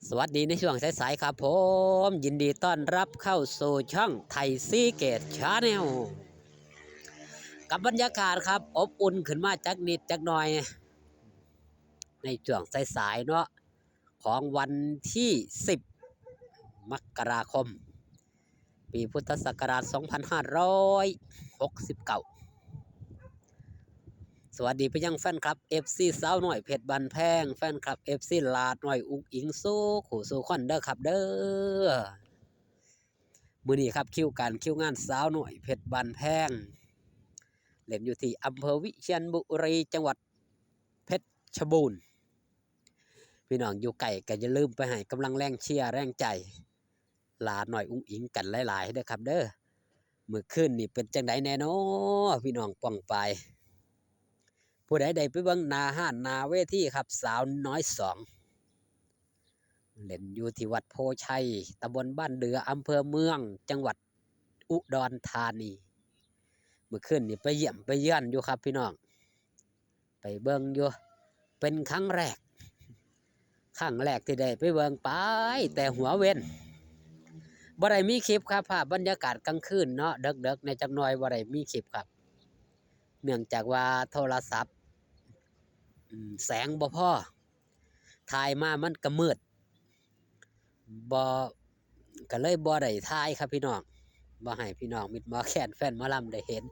สวัสดีในช่วงสายๆครับผมยินดีต้อนรับเข้าสู่ช่องไทยซีเกตชาแนลกับบรรยากาศครับอบอุ่นขึ้นมาจากนิดจากหน่อยในช่วงสายๆเนาะของวันที่10มกราคมปีพุทธศักราช2569สวัสดีไปยังแฟนคลับ FC สาวหน่อยเพชรบันแพงแฟนคลับ FC ลาดหน่อยอุ้งอิงสู้ขู่สู้คอนเด้อครับเด้อมื้อนี้ครับคิวงานสาวหน่อยเพชรบันแพงเล่นอยู่ที่อำเภอวิเชียรบุรีจังหวัดเพชรบูรณ์พี่น้องอยู่ไกลก็อย่าลืมไปให้กำลังแรงเชียร์แรงใจลาหน่อยอุ้งอิงกันหลายๆเด้อครับเด้อมื้อคืนนี่เป็นจังไดแน่น้อพี่น้องป้องไปผู้ใดได้ไปเบิ่งหน้าห้านหน้าเวทีครับสาวน้อยสองเล่นอยู่ที่วัดโพชัยตำบลบ้านเดืออำเภอเมืองจังหวัดอุดรธานีเมื่อคืนนี่ไปเยี่ยมไปเยือนอยู่ครับพี่น้องไปเบิ่งอยู่เป็นครั้งแรกที่ได้ไปเบิ่งไปแต่หัวเว้นบ่ได้มีคลิปครับภาพบรรยากาศกลางคืนเนาะเดึกๆในจักหน่อยบ่ได้มีคลิปครับเนื่องจากว่าโทรศัพท์แสงบ่พอถ่ายมามันก็มืดบ่ก็เลยบ่ได้ถ่ายครับพี่น้องบ่ให้พี่น้องมิตรหมอแคนแฟนหมอลำได้เห็น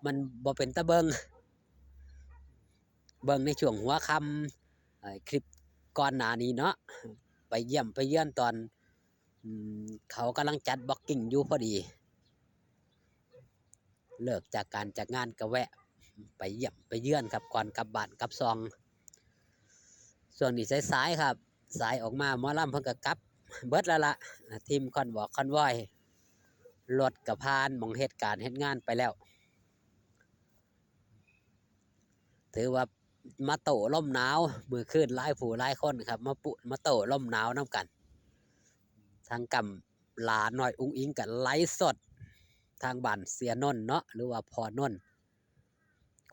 มันบ่เป็นตาเบิ่งในช่วงหัวค่ำคลิปก่อนหน้านี้เนาะไปเยี่ยมไปเยือนตอนเขากำลังจัดบ็อกกิ้งอยู่พอดีเลิกจากการจัดงานก็แวะไปเยี่ยมไปเยือนครับก่อนกลับบ้านกลับซองส่วนนี้สายๆครับสายออกมาหมอลำเพิ่นก็กลับเบิดแล้วล่ะทีมคอนวอยรถกระพานหม่องเหตุการณ์เฮ็ดงานไปแล้วถือว่ามาโต้ลมหนาวมื้อคืนหลายผู้หลายคนครับมาโต้ลมหนาวนำกันทางกำหลาน้อยอุ้งอิงกับไลฟ์สดทางบ้านเสียนนท์เนาะหรือว่าพอนนท์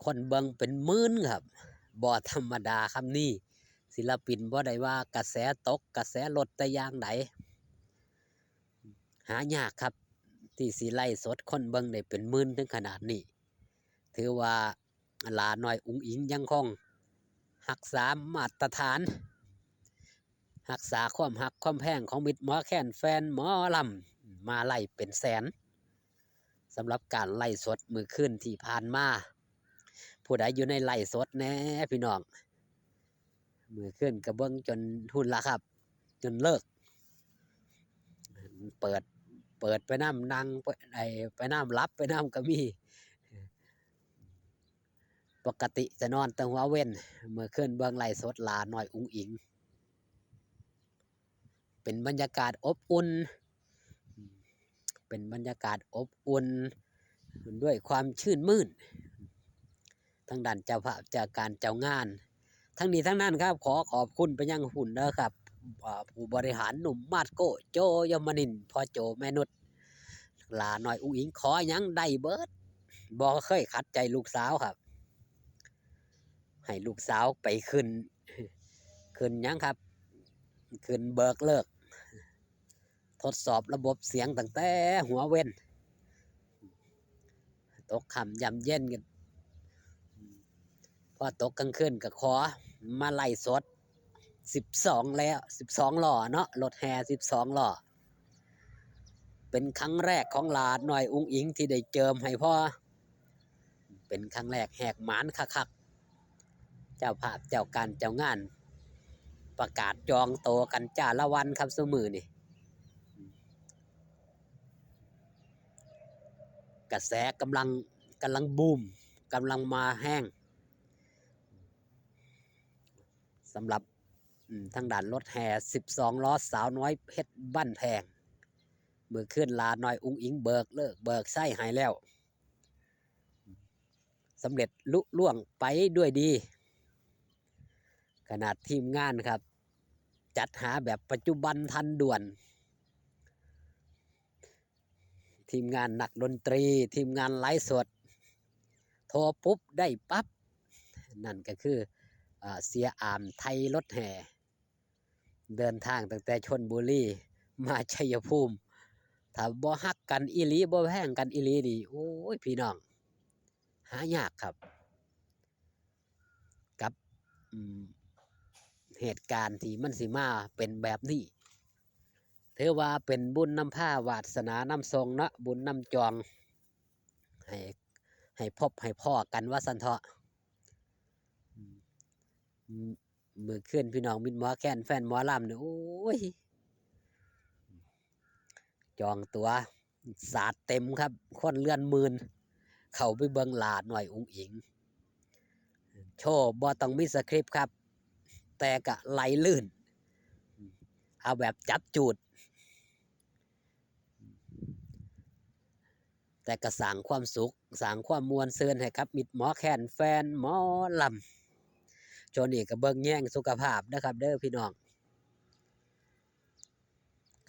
คนเบิ่งเป็นหมื่นครับบ่ธรรมดาคำนี้ศิลปินบ่ได้ว่ากระแสตกกระแสลดแต่อย่างใดหายากครับที่สิไลฟ์สดคนเบิ่งได้เป็นหมื่นถึงขนาดนี้ถือว่าหลาน้อยอุ้งอิงยังคงรักษามาตรฐานรักษาความหักความแพงของมิตรหมอแคนแฟนหมอลำมาไล่เป็นแสนสำหรับการไล่สดมือขึ้นที่ผ่านมาผู้ใดอยู่ในไล่สดแน่พี่น้องมือขึ้นกระเบื้องจนทุนละครับจนเลิกเปิดไปน้ำนั่งไปน้ำรับไปน้ำก็มีปกติจะนอนตั้งหัวเว้นเมื่อขึ้นเบื้องไล่สดลาหน่อยอุ้งอิงเป็นบรรยากาศอบอุ่นด้วยความชื่นมื่นทั้งด้านเจ้าภาพจากการเจ้างานทั้งนี้ทั้งนั้นครับขอขอบคุณไปยังหุ่นนะครับผู้บริหารหนุ่มมาดโกโจยมนินทร์พ่อโจแม่นุชลาหน่อยอุ้งอิงขอยังได้เบิดบ่เคยขัดใจลูกสาวครับให้ลูกสาวไปขึ้นยังครับขึ้นเบิกเลิกทดสอบระบบเสียงตั้งแต่หัวเว้นตกค่ำยำเย็นกันพอตกกลางคืนก็ขอมาไล่สด12แล้ว12ล้อเนาะรถแห่12ล้อเป็นครั้งแรกของหลาหน่อยอุ้งอิงที่ได้เจิมให้พ่อเป็นครั้งแรกแหกหมานคักๆเจ้าภาพเจ้าการเจ้างานประกาศจองโตกันจ้าละวันครับซุมื้อนี่กระแสกำลังบูมกำลังมาแห้งสำหรับทางด้านรถแห่12ล้อสาวน้อยเพชรบ้านแพงมือขึ้นลาน้อยอุ้งอิงเบิกไส้หายแล้วสำเร็จลุล่วงไปด้วยดีขนาดทีมงานครับจัดหาแบบปัจจุบันทันด่วนทีมงานนักดนตรีทีมงานไลฟ์สดโทรปุ๊บได้ปั๊บนั่นก็คือเสียอามไทยรถแห่ เดินทางตั้งแต่ชลบุรีมาชัยภูมิถ้าบ่ฮักกันอีหลีบ่แพงกันอีหลีนี่โอ้ยพี่น้องหายากครับกับอืมเหตุการณ์ที่มันสิมาเป็นแบบนี้ถือว่าเป็นบุญนำพาวาสนานำทรงเนาะบุญนำจองให้พบให้พ่อกันว่าซั่นเถาะมื้อคืนพี่น้องมิตรหมอแคนแฟนหมอลำเนี่ยโอ้ยจองตั๋วสาดเต็มครับคนเลื่อนหมื่นเข้าไปเบิ่งหลาหน่อยอุ๋งอิงโชว์บ่ต้องมีสคริปต์ครับแต่ก็ไหลลื่นเอาแบบจับจูดแต่ก็สร้างความสุขสร้างความมวลซื่นให้ครับมิตรหมอแคนแฟนหมอลำโจนี่ก็เบิ่งแย่งสุขภาพนะครับเด้อพี่น้อง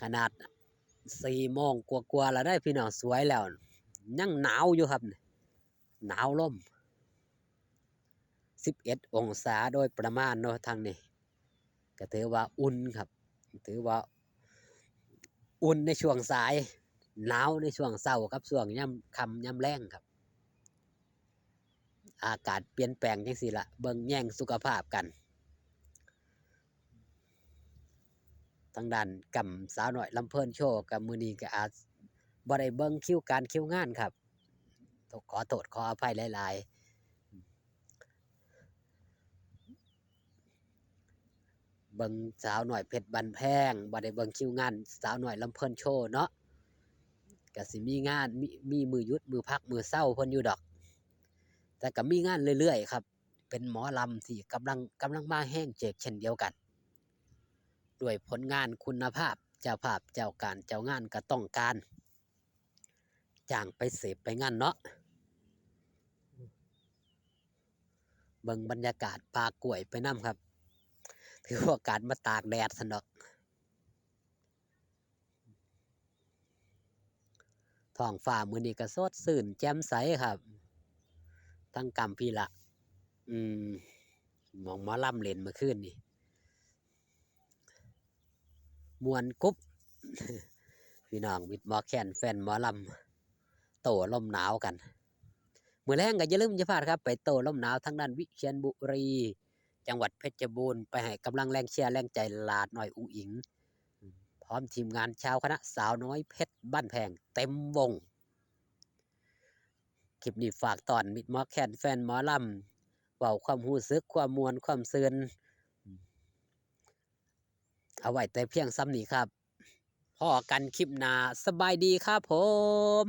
ขนาด4 โมงกว่าๆแล้วได้พี่น้องสวยแล้วยังหนาวอยู่ครับหนาวลม11 องศาโดยประมาณเนาะทางนี้ก็ถือว่าอุ่นครับถือว่าอุ่นในช่วงสายหนาวในช่วงเช้าครับช่วงย่ำค่ำย่ำแล้งครับอากาศเปลี่ยนแปลงจังซี่ละเบิ่งแย่งสุขภาพกันทางด้านกำสาวน้อยลำเพิ่นโชว์กับมื้อนี้ก็อาจบ่ได้เบิ่งคิวการคิวงานครับต้องขอโทษขออภัยหลายๆเบิ่งสาวน้อยเพชรบันแพงบ่ได้เบิ่งคิวงานสาวน้อยลำเพิ่นโชว์เนาะก็สิมีงานมีมื้อหยุดมื้อพักมื้อเช้าเพิ่นอยู่ดอกแต่ก็มีงานเรื่อยๆครับเป็นหมอลำที่กำลังมาแห้งเจกเช่นเดียวกันด้วยผลงานคุณภาพเจ้าภาพเจ้าการเจ้างานก็ต้องการจ้างไปเสพไปงานเนาะเบิ่งบรรยากาศป่ากล้วยไปนำครับถือโอกาสมาตากแดดซั่นดอกท้องฟ้ามื้อนี้ก็สดชื่นแจ่มใสครับทั้งกำพี่ละอืมหมองหมอลำเล่นเมื่อคืนนี่ม่วนกุ๊บ พี่น้องมิตรหมอแคนแฟนหมอลำโต้ลมหนาวกันมื้อแลงก็อย่าลืมอย่าพลาดครับไปโต้ลมหนาวทางด้านวิเชียรบุรีจังหวัดเพชรบูรณ์ไปให้กำลังแรงเชียร์แรงใจหลาน้อยอุ๋งอิ๋งพร้อมทีมงานชาวคณะสาวน้อยเพชรบ้านแพงเต็มวงคลิปนี้ฝากตอนมิตรหมอแคนแฟนหมอลำเว้าความรู้สึกความมวลความซื่นเอาไว้แต่เพียงซ้ำนี้ครับพอกันคลิปหน้าสบายดีครับผม